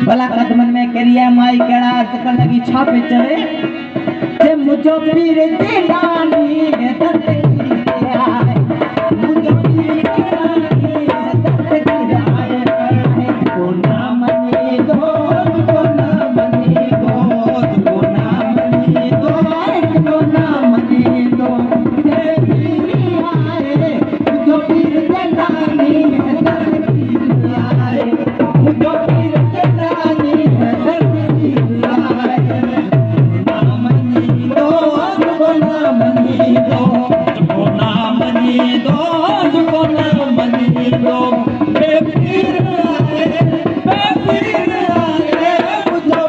भला कदमन में करिया माई कड़ा सकल लगी छापे चढ़े जे मुझो पीर दिलानी दर्द की आए मुझो पीर दिलानी दर्द की आए को ना मनी दो को ना मनी दो को ना मनी दो को ना मनी दो जे पीर आए मुझो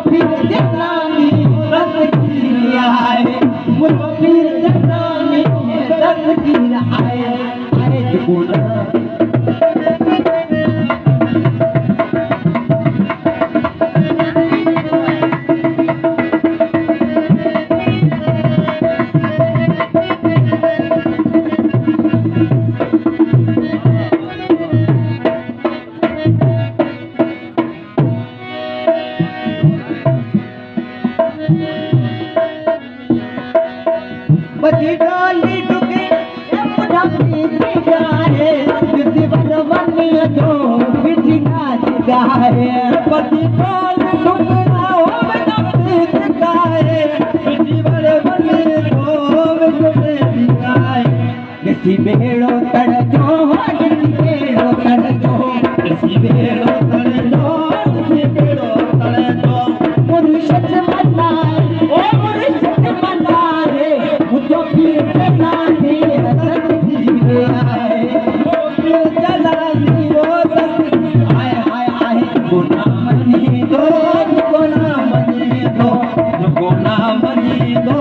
पीर दिलानी दर्द की आए मुझो पीर दिलानी दर्द की आए बेड़ो तड़जो बेड़ो तड़जो बेड़ो तड़जो बेड़ो तड़जो मुर्शिद मनाए ओ मुर्शिद मनाए मुझो पीर जलानी दर्द की आए ओ पीर जलानी ओ दर्द की आए आए आए गुना मनी दो गुना मनी दो गुना मनी दो